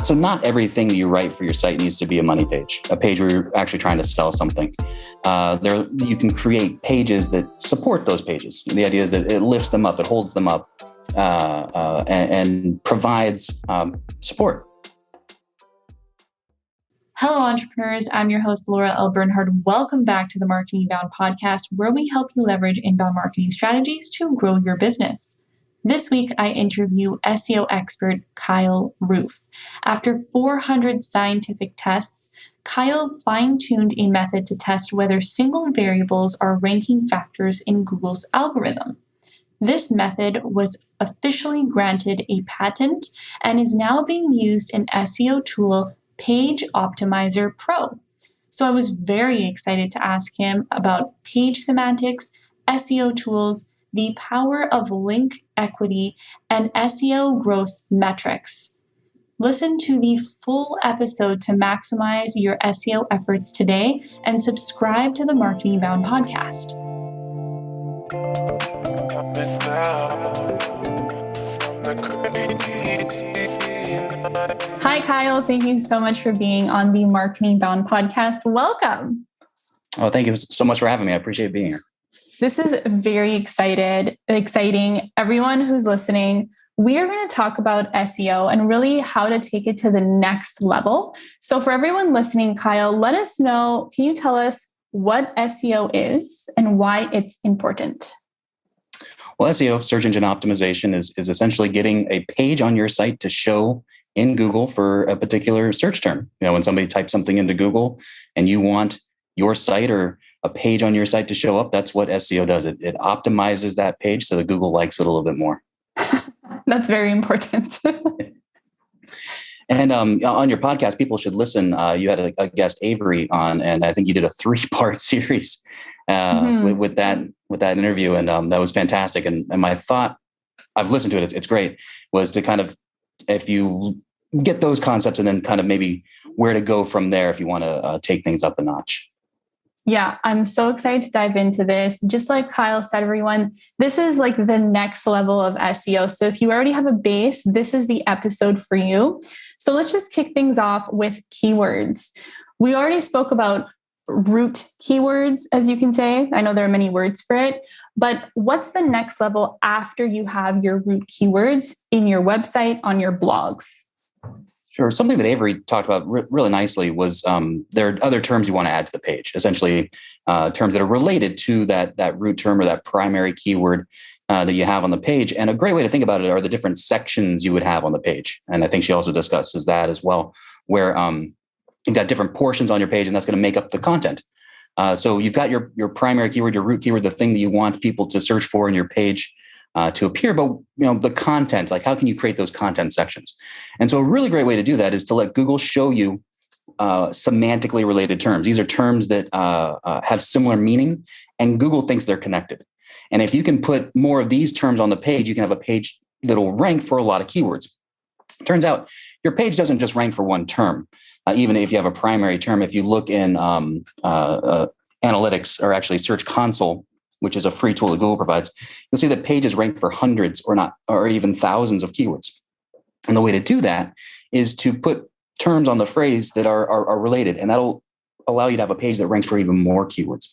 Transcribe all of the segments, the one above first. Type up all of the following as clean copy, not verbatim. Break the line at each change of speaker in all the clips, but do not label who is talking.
So not everything that you write for your site needs to be a money page, a page where you're actually trying to sell something. You can create pages that support those pages. The idea is that it lifts them up, it holds them up, and provides support.
Hello, entrepreneurs. I'm your host, Laura L. Bernhard. Welcome back to the Marketing Inbound podcast, where we help you leverage inbound marketing strategies to grow your business. This week, I interview SEO expert Kyle Roof. After 400 scientific tests, Kyle fine-tuned a method to test whether single variables are ranking factors in Google's algorithm. This method was officially granted a patent and is now being used in SEO tool Page Optimizer Pro. So I was very excited to ask him about page semantics, SEO tools, the power of link equity, and SEO growth metrics. Listen to the full episode to maximize your SEO efforts today and subscribe to the Marketing Inbound podcast. Hi, Kyle. Thank you so much for being on the Marketing Inbound podcast. Welcome.
Oh, thank you so much for having me. I appreciate being here.
This is very exciting. Everyone who's listening, we are going to talk about SEO and really how to take it to the next level. So for everyone listening, Kyle, let us know, can you tell us what SEO is and why it's important?
Well, SEO, search engine optimization, is essentially getting a page on your site to show in Google for a particular search term. You know, when somebody types something into Google and you want your site or a page on your site to show up, that's what SEO does. It optimizes that page so that Google likes it a little bit more.
That's very important.
And on your podcast, people should listen. You had a guest, Avery, on, and I think you did a 3-part series with that interview, and that was fantastic. And my thought, I've listened to it, it's great, was to kind of, if you get those concepts and then kind of maybe where to go from there if you want to take things up a notch.
Yeah, I'm so excited to dive into this. Just like Kyle said, everyone, this is like the next level of SEO. So if you already have a base, this is the episode for you. So let's just kick things off with keywords. We already spoke about root keywords, as you can say. I know there are many words for it, but what's the next level after you have your root keywords in your website, on your blogs?
Sure. Something that Avery talked about really nicely was there are other terms you want to add to the page, essentially terms that are related to that root term or that primary keyword that you have on the page. And a great way to think about it are the different sections you would have on the page. And I think she also discusses that as well, where you've got different portions on your page, and that's going to make up the content. So you've got your primary keyword, your root keyword, the thing that you want people to search for in your page to appear, but the content, like how can you create those content sections? And so a really great way to do that is to let Google show you semantically related terms. These are terms that have similar meaning, and Google thinks they're connected. And if you can put more of these terms on the page, you can have a page that'll rank for a lot of keywords. It turns out your page doesn't just rank for one term. Even if you have a primary term, if you look in analytics, or actually Search Console, which is a free tool that Google provides, you'll see that pages rank for hundreds or even thousands of keywords. And the way to do that is to put terms on the phrase that are related, and that'll allow you to have a page that ranks for even more keywords.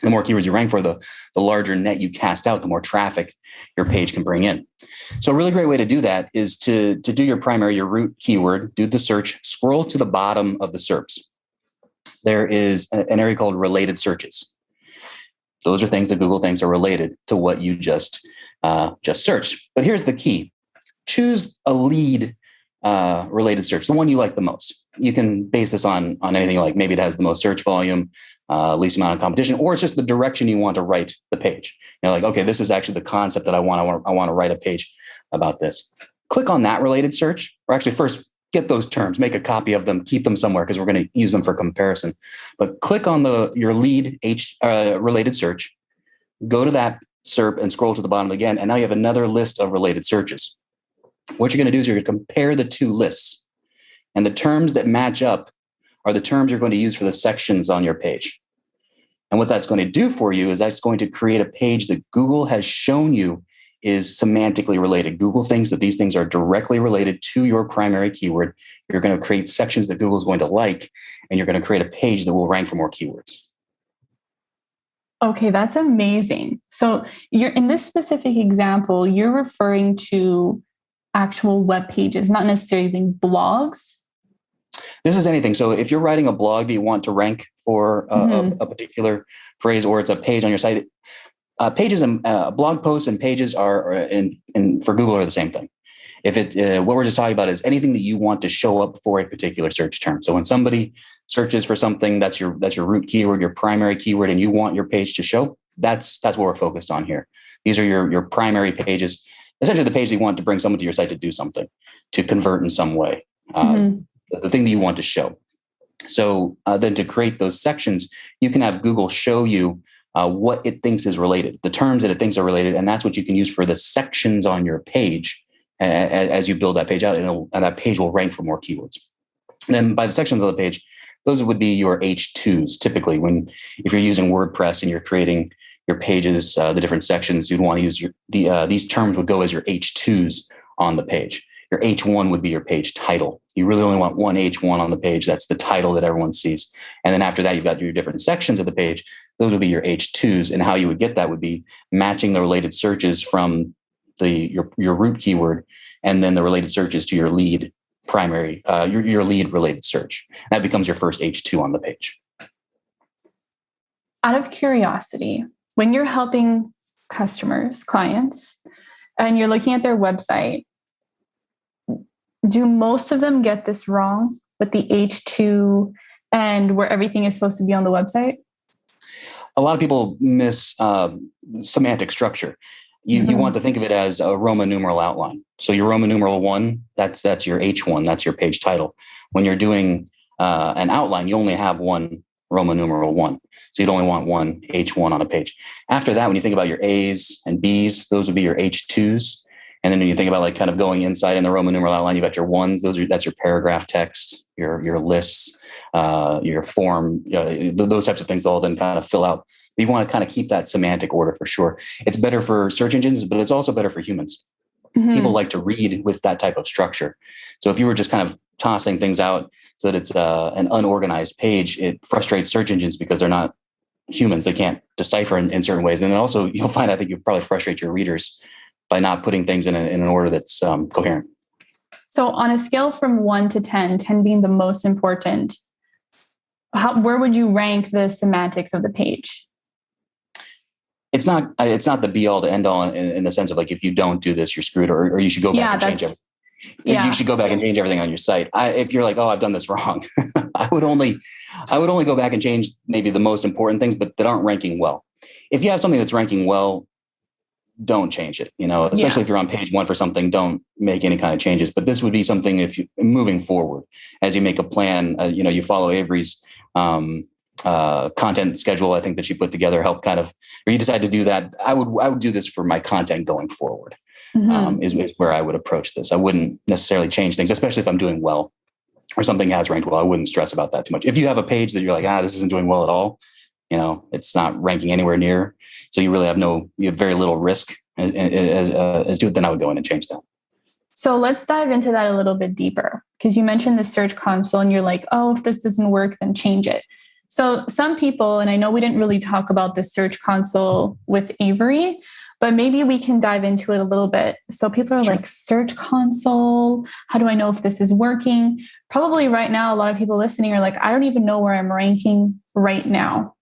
The more keywords you rank for, the larger net you cast out, the more traffic your page can bring in. So a really great way to do that is to do your root keyword, do the search, scroll to the bottom of the SERPs. There is an area called related searches. Those are things that Google thinks are related to what you just searched. But here's the key. Choose a lead related search, the one you like the most. You can base this on anything you like. Maybe it has the most search volume, least amount of competition, or it's just the direction you want to write the page. Like, okay, this is actually the concept that I want to write a page about this. Click on that related search, or actually first get those terms, make a copy of them, keep them somewhere because we're going to use them for comparison. But click on your lead related search, go to that SERP and scroll to the bottom again. And now you have another list of related searches. What you're going to do is you're going to compare the two lists, and the terms that match up are the terms you're going to use for the sections on your page. And what that's going to do for you is that's going to create a page that Google has shown you is semantically related. Google thinks that these things are directly related to your primary keyword. You're going to create sections that Google is going to like, and you're going to create a page that will rank for more keywords.
Okay, that's amazing. So you're in this specific example, you're referring to actual web pages, not necessarily blogs.
This is anything. So if you're writing a blog that you want to rank for a particular phrase, or it's a page on your site, pages and blog posts and pages are in for Google are the same thing. If what we're just talking about is anything that you want to show up for a particular search term. So when somebody searches for something that's your root keyword, your primary keyword, and you want your page to show, that's what we're focused on here. These are your primary pages, essentially the page that you want to bring someone to your site to do something, to convert in some way. The thing that you want to show. So then to create those sections, you can have Google show you what it thinks is related, the terms that it thinks are related, and that's what you can use for the sections on your page as you build that page out, and that page will rank for more keywords. And then by the sections of the page, those would be your H2s. Typically, if you're using WordPress and you're creating your pages, the different sections, you'd want to use these terms would go as your H2s on the page. Your H1 would be your page title. You really only want one H1 on the page. That's the title that everyone sees. And then after that, you've got your different sections of the page. Those would be your H2s. And how you would get that would be matching the related searches from your root keyword, and then the related searches to your lead primary, your lead related search. That becomes your first H2 on the page.
Out of curiosity, when you're helping customers, clients, and you're looking at their website, do most of them get this wrong with the H2 and where everything is supposed to be on the website?
A lot of people miss semantic structure. You want to think of it as a Roman numeral outline. So your Roman numeral 1, that's your H1, that's your page title. When you're doing an outline, you only have one Roman numeral 1. So you'd only want one H1 on a page. After that, when you think about your A's and B's, those would be your H2s. And then when you think about like kind of going inside in the Roman numeral outline, you've got your 1s. That's your paragraph text, your lists, your form, those types of things all then kind of fill out. You want to kind of keep that semantic order for sure. It's better for search engines, but it's also better for humans. People like to read with that type of structure. So if you were just kind of tossing things out so that it's an unorganized page, it frustrates search engines because they're not humans. They can't decipher in certain ways. And then also you'll find, I think you probably frustrate your readers by not putting things in an order that's coherent.
So on a scale from 1 to 10, 10 being the most important, where would you rank the semantics of the page?
It's not the be all to end all in the sense of like, if you don't do this, you're screwed, or you should go back and change everything. Yeah. You should go back and change everything on your site. If you're like, oh, I've done this wrong, I would only go back and change maybe the most important things, but that aren't ranking well. If you have something that's ranking well, don't change it, especially if you're on page 1 for something, don't make any kind of changes. But this would be something if you moving forward, as you make a plan, you follow Avery's content schedule, I think that she put together, help kind of, or you decide to do that. I would do this for my content going forward, is where I would approach this. I wouldn't necessarily change things, especially if I'm doing well or something has ranked well. I wouldn't stress about that too much. If you have a page that you're like, this isn't doing well at all, it's not ranking anywhere near, so you have very little risk as do it, then I would go in and change that.
So let's dive into that a little bit deeper, because you mentioned the Search Console and you're like, oh, if this doesn't work, then change it. So some people, and I know we didn't really talk about the Search Console with Avery, but maybe we can dive into it a little bit. So people are like, Search Console, how do I know if this is working? Probably right now, a lot of people listening are like, I don't even know where I'm ranking right now,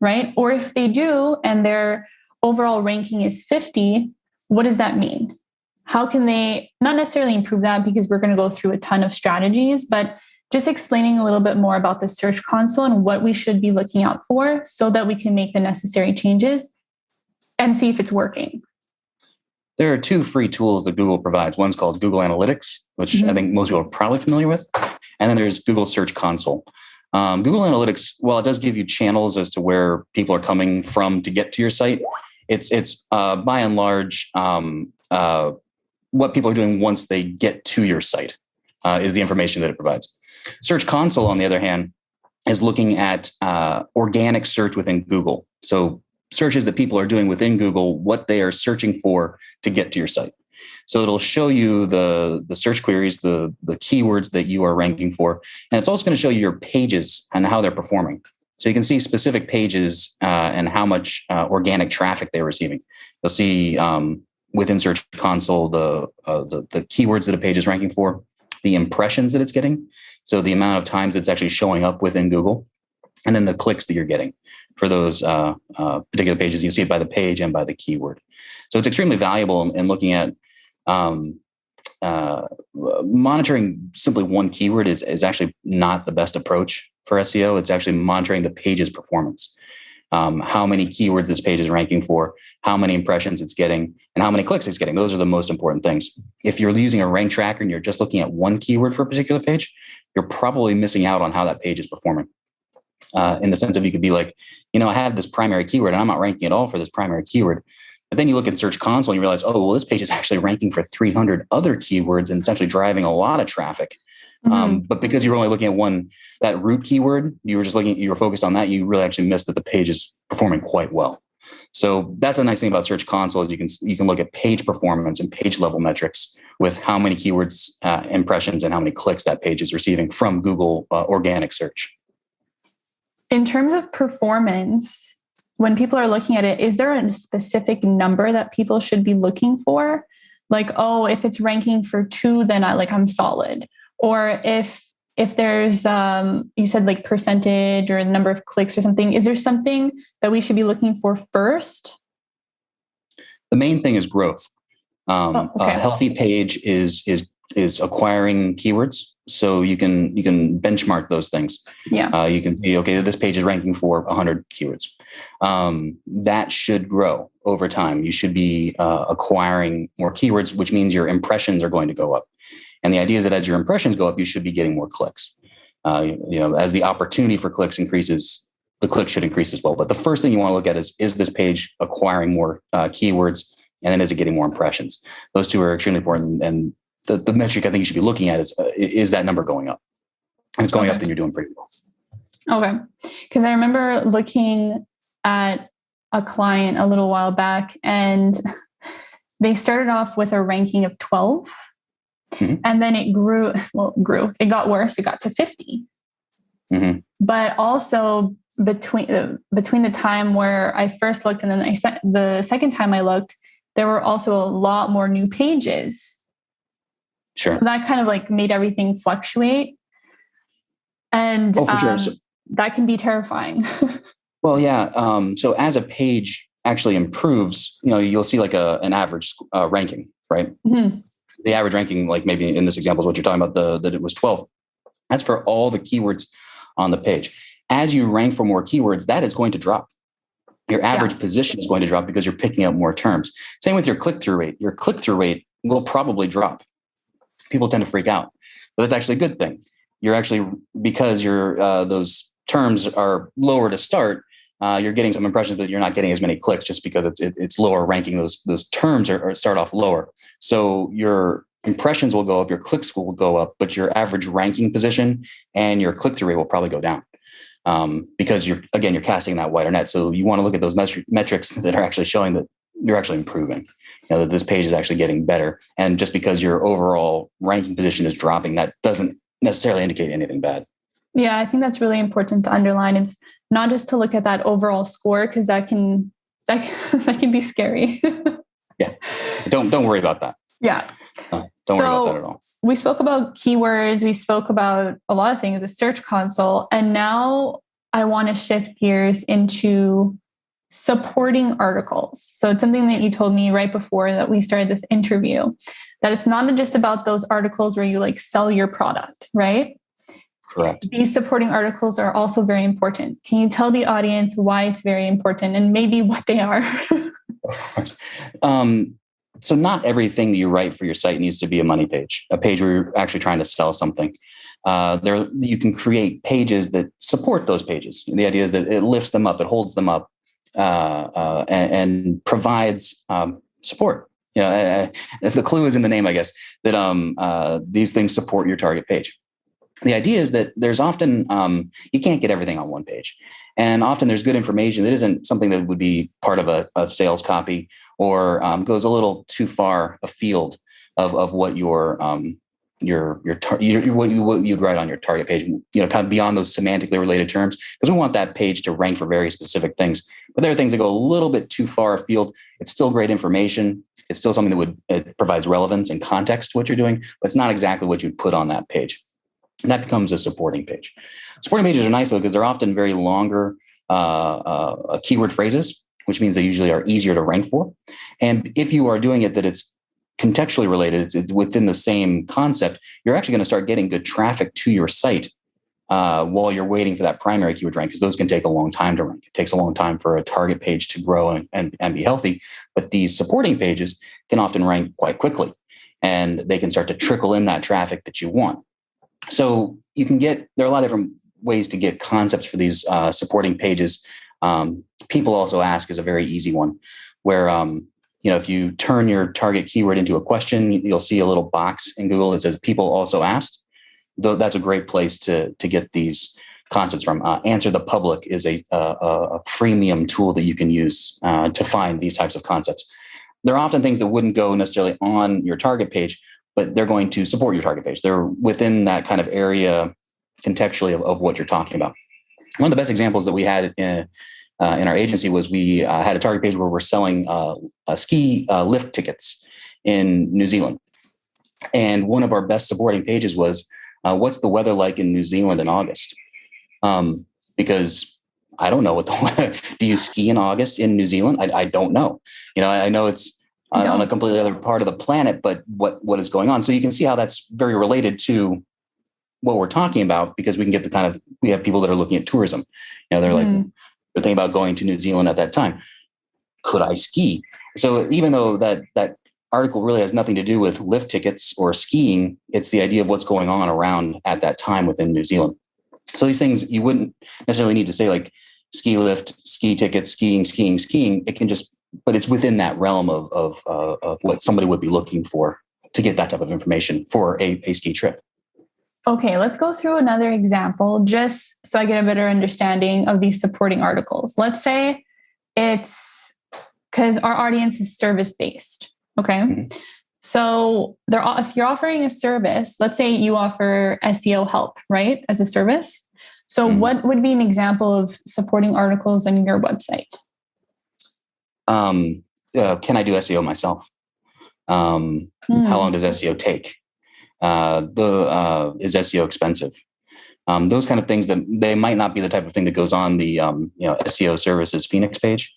right? Or if they do, and their overall ranking is 50, what does that mean? How can they not necessarily improve that, because we're going to go through a ton of strategies, but just explaining a little bit more about the Search Console and what we should be looking out for so that we can make the necessary changes and see if it's working.
There are 2 free tools that Google provides. One's called Google Analytics, which I think most people are probably familiar with. And then there's Google Search Console. Google Analytics, while it does give you channels as to where people are coming from to get to your site, it's by and large what people are doing once they get to your site is the information that it provides. Search Console, on the other hand, is looking at organic search within Google. So searches that people are doing within Google, what they are searching for to get to your site. So it'll show you the search queries, the keywords that you are ranking for. And it's also going to show you your pages and how they're performing. So you can see specific pages and how much organic traffic they're receiving. You'll see within Search Console the keywords that a page is ranking for, the impressions that it's getting, so the amount of times it's actually showing up within Google, and then the clicks that you're getting for those particular pages. You see it by the page and by the keyword. So it's extremely valuable in looking at monitoring simply one keyword is actually not the best approach for SEO. It's actually monitoring the page's performance. How many keywords this page is ranking for, how many impressions it's getting, and how many clicks it's getting. Those are the most important things. If you're using a rank tracker and you're just looking at one keyword for a particular page, you're probably missing out on how that page is performing. In the sense of, you could be like, I have this primary keyword and I'm not ranking at all for this primary keyword. But then you look at Search Console and you realize, oh, well, this page is actually ranking for 300 other keywords and it's actually driving a lot of traffic. But because you were only looking at one, that root keyword, you were focused on that, you really actually missed that the page is performing quite well. So that's a nice thing about Search Console, is you can look at page performance and page level metrics with how many keywords, impressions, and how many clicks that page is receiving from Google organic search.
In terms of performance, when people are looking at it, is there a specific number that people should be looking for? Like, oh, if it's ranking for 2, then I'm solid. Or if there's, you said like percentage or the number of clicks or something, is there something that we should be looking for first?
The main thing is growth.
Okay.
A healthy page is acquiring keywords. So you can benchmark those things.
Yeah.
You can see, okay, this page is ranking for 100 keywords. That should grow over time. You should be acquiring more keywords, which means your impressions are going to go up. And the idea is that as your impressions go up, you should be getting more clicks. As the opportunity for clicks increases, the clicks should increase as well. But the first thing you want to look at is this page acquiring more keywords, and then is it getting more impressions? Those two are extremely important. And the metric I think you should be looking at is that number going up? And it's going up, then you're doing pretty well.
Okay. Because I remember looking at a client a little while back, and they started off with a ranking of 12. Mm-hmm. And then it grew. It got worse. It got to 50. Mm-hmm. But also between the time where I first looked and then the second time I looked, there were also a lot more new pages.
Sure.
So that kind of made everything fluctuate. And
for sure. So,
that can be terrifying.
Well, yeah. So as a page actually improves, you'll see an average ranking, right? Mm-hmm. The average ranking, maybe in this example is what you're talking about, that it was 12. That's for all the keywords on the page. As you rank for more keywords, that is going to drop. Your average position is going to drop because you're picking up more terms. Same with your click-through rate. Your click-through rate will probably drop. People tend to freak out, but that's actually a good thing. You're actually, because those terms are lower to start, you're getting some impressions, but you're not getting as many clicks just because it's lower ranking. Those terms start off lower. So your impressions will go up, your clicks will go up, but your average ranking position and your click-through rate will probably go down because you're casting that wider net. So you want to look at those metrics that are actually showing that you're actually improving, that this page is actually getting better. And just because your overall ranking position is dropping, that doesn't necessarily indicate anything bad.
Yeah, I think that's really important to underline. It's not just to look at that overall score, because that can be scary.
Yeah, don't worry about that.
Yeah,
don't worry about that at all.
We spoke about keywords. We spoke about a lot of things, the Search Console, and now I want to shift gears into supporting articles. So it's something that you told me right before that we started this interview, that it's not just about those articles where you sell your product, right?
Correct.
These supporting articles are also very important. Can you tell the audience why it's very important and maybe what they are?
Of course. So not everything that you write for your site needs to be a money page, a page where you're actually trying to sell something. You can create pages that support those pages. The idea is that it lifts them up, it holds them up, and provides support. The clue is in the name, I guess, that these things support your target page. the idea is that there's often, you can't get everything on one page. And often there's good information that isn't something that would be part of a sales copy, or goes a little too far afield of what what you'd write on your target page, kind of beyond those semantically related terms, because we want that page to rank for very specific things. But there are things that go a little bit too far afield. It's still great information. It's still something that it provides relevance and context to what you're doing, but it's not exactly what you'd put on that page. And that becomes a supporting page. Supporting pages are nice though, because they're often very longer keyword phrases, which means they usually are easier to rank for. And if you are doing it that it's contextually related, it's within the same concept, you're actually going to start getting good traffic to your site while you're waiting for that primary keyword rank, because those can take a long time to rank. It takes a long time for a target page to grow and be healthy. But these supporting pages can often rank quite quickly, and they can start to trickle in that traffic that you want. So there are a lot of different ways to get concepts for these supporting pages. People also ask is a very easy one, where if you turn your target keyword into a question, you'll see a little box in Google that says "People also asked." Though that's a great place to get these concepts from. Answer the Public is a freemium tool that you can use to find these types of concepts. There are often things that wouldn't go necessarily on your target page, but they're going to support your target page. They're within that kind of area contextually of what you're talking about. One of the best examples that we had in our agency was we had a target page where we're selling ski lift tickets in New Zealand. And one of our best supporting pages was, what's the weather like in New Zealand in August? Because I don't know what the weather, do you ski in August in New Zealand? I don't know. I know it's on a completely other part of the planet, but what is going on? So you can see how that's very related to what we're talking about, because we can get we have people that are looking at tourism. They're they're thinking about going to New Zealand at that time. Could I ski? So even though that article really has nothing to do with lift tickets or skiing, it's the idea of what's going on around at that time within New Zealand. So these things you wouldn't necessarily need to say like ski lift, ski tickets, skiing. It can just, but it's within that realm of what somebody would be looking for to get that type of information for a ski trip.
Okay, let's go through another example just so I get a better understanding of these supporting articles. Let's say it's because our audience is service-based. Okay. Mm-hmm. So if you're offering a service, let's say you offer SEO help, right, as a service. So what would be an example of supporting articles on your website?
Can I do SEO myself? How long does SEO take? Is SEO expensive? Those kind of things that they might not be the type of thing that goes on the SEO services Phoenix page,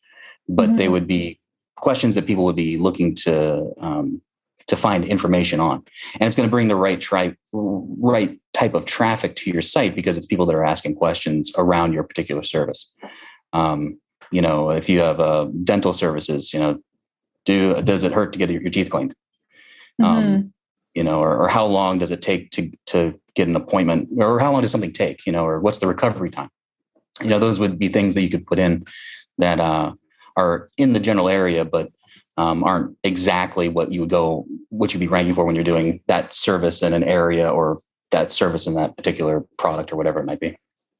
but they would be questions that people would be looking to find information on, and it's going to bring the right type of traffic to your site because it's people that are asking questions around your particular service. If you have dental services, does it hurt to get your teeth cleaned? Or how long does it take to get an appointment, or how long does something take, or what's the recovery time? Those would be things that you could put in that are in the general area, but aren't exactly what you'd be ranking for when you're doing that service in an area or that service in that particular product or whatever it might be.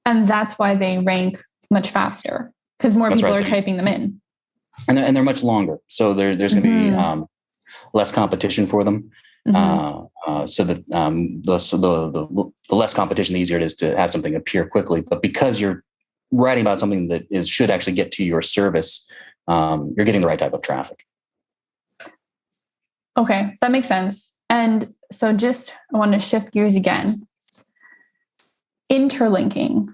And that's why they rank much faster, because more people are typing them in.
And they're much longer. So there's going to be less competition for them. So that the less competition, the easier it is to have something appear quickly. But because you're writing about something that should actually get to your service, you're getting the right type of traffic.
Okay, that makes sense. And so I want to shift gears again. Interlinking.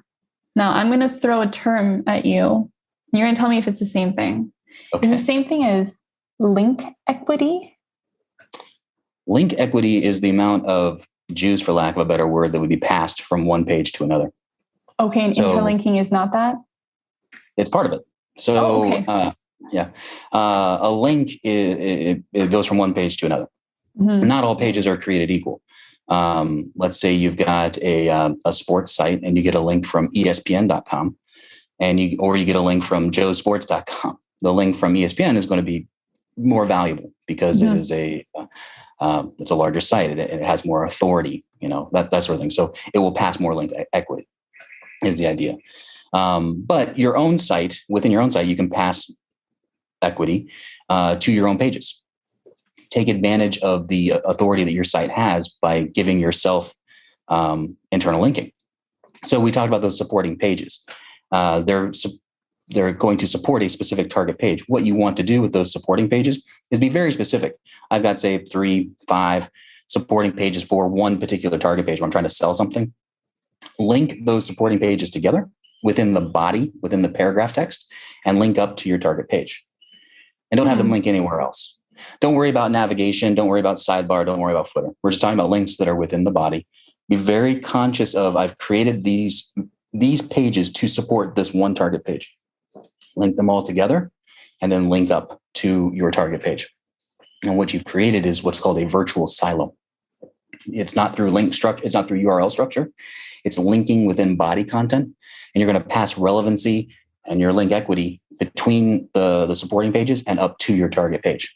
Now I'm going to throw a term at you. You're going to tell me if it's the same thing. Okay. Is it the same thing as link equity?
Link equity is the amount of juice, for lack of a better word, that would be passed from one page to another.
Okay, and interlinking is not that?
It's part of it. So, a link, it goes from one page to another. Not all pages are created equal. Let's say you've got a sports site and you get a link from ESPN.com or you get a link from joesports.com. The link from ESPN is going to be more valuable because it is it's a larger site. It has more authority that sort of thing. So it will pass more link equity is the idea. But your own site, within your own site, you can pass equity to your own pages. Take advantage of the authority that your site has by giving yourself internal linking. So we talked about those supporting pages. They're going to support a specific target page. What you want to do with those supporting pages is be very specific. I've got, say, 3, 5 supporting pages for one particular target page where I'm trying to sell something. Link those supporting pages together within the body, within the paragraph text, and link up to your target page. And don't have them link anywhere else. Don't worry about navigation. Don't worry about sidebar. Don't worry about footer. We're just talking about links that are within the body. Be very conscious of, I've created these pages to support this one target page. Link them all together and then link up to your target page. And what you've created is what's called a virtual silo. It's not through link structure. It's not through URL structure. It's linking within body content. And you're going to pass relevancy and your link equity between the supporting pages and up to your target page.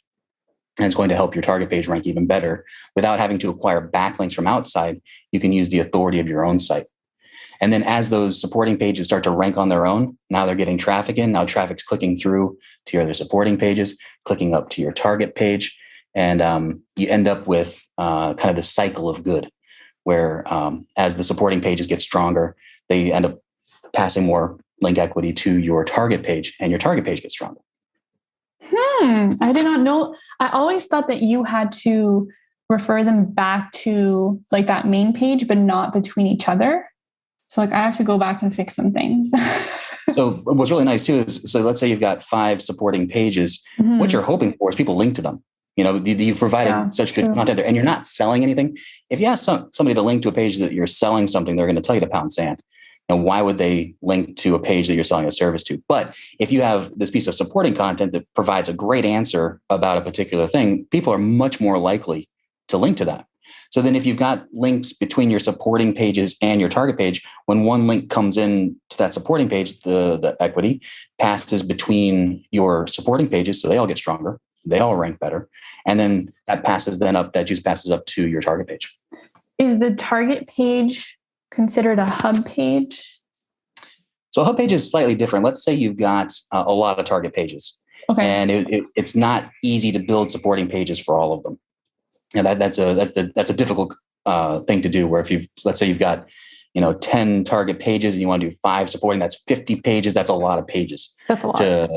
And it's going to help your target page rank even better without having to acquire backlinks from outside. You can use the authority of your own site. And then as those supporting pages start to rank on their own, now they're getting traffic in. Now traffic's clicking through to your other supporting pages, clicking up to your target page. And you end up with kind of the cycle of good, where as the supporting pages get stronger, they end up passing more link equity to your target page, and your target page gets stronger.
I did not know. I always thought that you had to refer them back to like that main page, but not between each other. So like I have to go back and fix some things.
So what's really nice too is, so let's say you've got 5 supporting pages. What you're hoping for is people link to them. You've provided such good content there, and you're not selling anything. If you ask somebody to link to a page that you're selling something, they're going to tell you to pound sand. And why would they link to a page that you're selling a service to? But if you have this piece of supporting content that provides a great answer about a particular thing, people are much more likely to link to that. So then if you've got links between your supporting pages and your target page, when one link comes in to that supporting page, the equity passes between your supporting pages. So they all get stronger. They all rank better. And then that juice passes up to your target page.
Is the target page considered a hub page?
So a hub page is slightly different. Let's say you've got a lot of target pages. Okay. And it's not easy to build supporting pages for all of them. And that's a difficult thing to do, where let's say you've got 10 target pages and you want to do 5 supporting, that's 50 pages. That's a lot of pages.
That's a lot.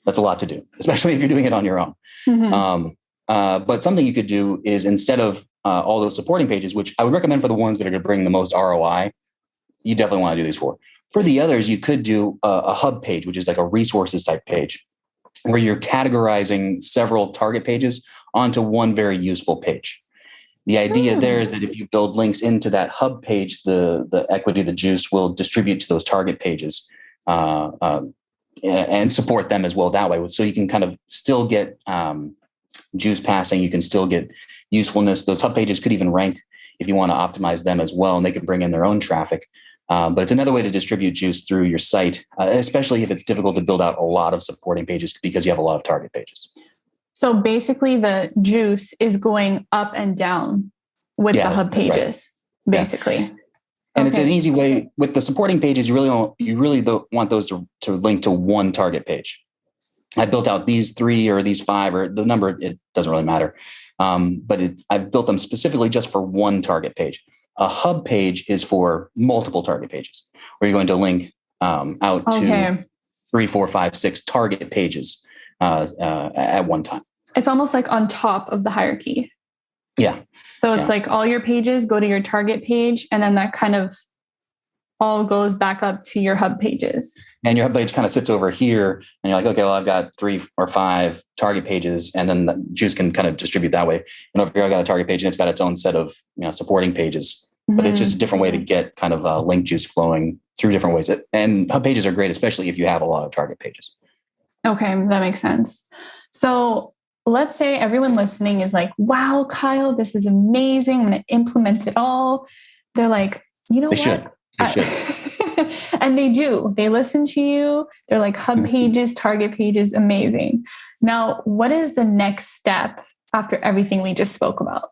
That's a lot to do, especially if you're doing it on your own. But something you could do is, instead of all those supporting pages, which I would recommend for the ones that are going to bring the most ROI, you definitely want to do these for. For the others, you could do a hub page, which is like a resources type page, where you're categorizing several target pages onto one very useful page. The idea there is that if you build links into that hub page, the equity, the juice will distribute to those target pages and support them as well that way. So you can kind of still get juice passing. You can still get usefulness. Those hub pages could even rank if you want to optimize them as well, and they could bring in their own traffic. But it's another way to distribute juice through your site, especially if it's difficult to build out a lot of supporting pages because you have a lot of target pages.
So basically the juice is going up and down with the hub pages, basically. Yeah.
And it's an easy way with the supporting pages. You really don't want those to link to one target page. I built out these 3 or these 5, or the number, it doesn't really matter. But I've built them specifically just for one target page. A hub page is for multiple target pages, where you're going to link out to 3, 4, 5, 6 target pages at one time.
It's almost like on top of the hierarchy.
Yeah.
So it's like all your pages go to your target page, and then that kind of all goes back up to your hub pages.
And your hub page kind of sits over here, and you're like, okay, well, I've got 3 or 5 target pages, and then the juice can kind of distribute that way. And over here, I've got a target page, and it's got its own set of supporting pages. But it's just a different way to get kind of link juice flowing through different ways. And hub pages are great, especially if you have a lot of target pages.
Okay, that makes sense. So let's say everyone listening is like, wow, Kyle, this is amazing. I'm going to implement it all. They're like, you know what?
They should.
And they do. They listen to you. They're like, hub pages, target pages, amazing. Now, what is the next step after everything we just spoke about?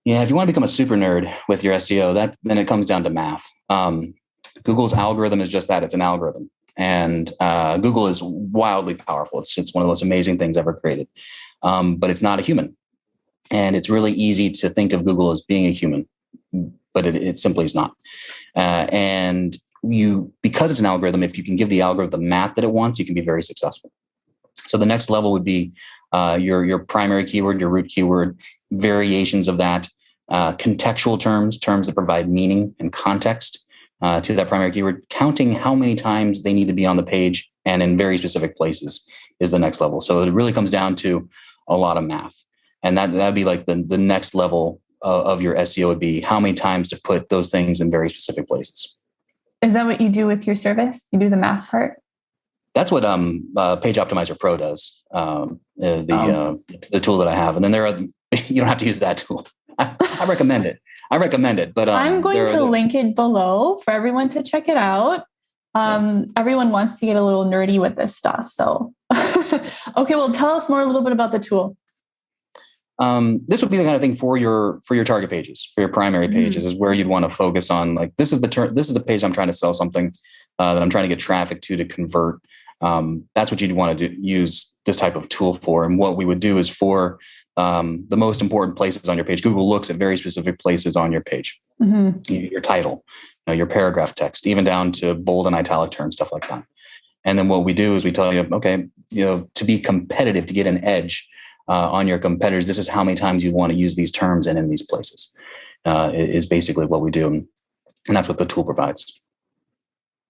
Yeah, if you want to become a super nerd with your SEO, then it comes down to math. Google's algorithm is just that; it's an algorithm, and Google is wildly powerful. It's one of the most amazing things ever created, but it's not a human, and it's really easy to think of Google as being a human, but it simply is not. And because it's an algorithm, if you can give the algorithm the math that it wants, you can be very successful. So the next level would be your primary keyword, your root keyword, variations of that, contextual terms that provide meaning and context to that primary keyword, counting how many times they need to be on the page and in very specific places is the next level. So it really comes down to a lot of math. And that'd be like the next level of your SEO would be how many times to put those things in very specific places.
Is that what you do with your service? You do the math part?
That's what Page Optimizer Pro does, the tool that I have. And then you don't have to use that tool. I recommend it. But
I'm going to link it below for everyone to check it out. Everyone wants to get a little nerdy with this stuff. So, okay, well, tell us more a little bit about the tool.
This would be the kind of thing for your target pages, for your primary pages, is where you'd want to focus on. Like, this is the page I'm trying to sell something that I'm trying to get traffic to convert. That's what you'd want to use this type of tool for. And what we would do is for the most important places on your page, Google looks at very specific places on your page, your title, your paragraph text, even down to bold and italic terms, stuff like that. And then what we do is we tell you, okay, to be competitive, to get an edge on your competitors, this is how many times you want to use these terms and in these places is basically what we do. And that's what the tool provides.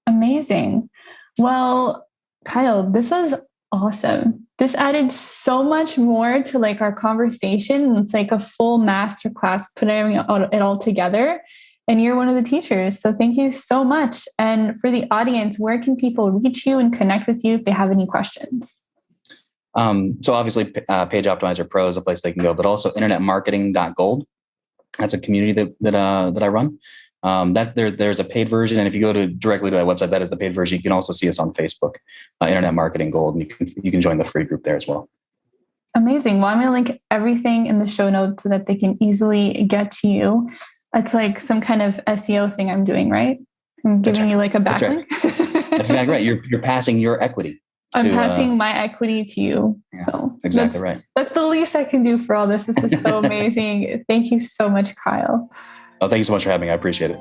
Amazing. Well, Kyle, this was awesome. This added so much more to like our conversation. It's like a full masterclass, putting it all together. And you're one of the teachers. So thank you so much. And for the audience, where can people reach you and connect with you if they have any questions?
So obviously Page Optimizer Pro is a place they can go, but also internetmarketing.gold. That's a community that I run. There's a paid version. And if you go directly to that website, that is the paid version. You can also see us on Facebook, Internet Marketing Gold, and you can join the free group there as well.
Amazing. Well, I'm going to link everything in the show notes so that they can easily get to you. It's like some kind of SEO thing I'm doing, right? I'm giving you like a backlink.
That's right. That's exactly right. You're passing your equity.
I'm passing my equity to you.
Yeah,
so
exactly right.
That's the least I can do for all this. This is so amazing. Thank you so much, Kyle.
Oh, thank you so much for having me. I appreciate it.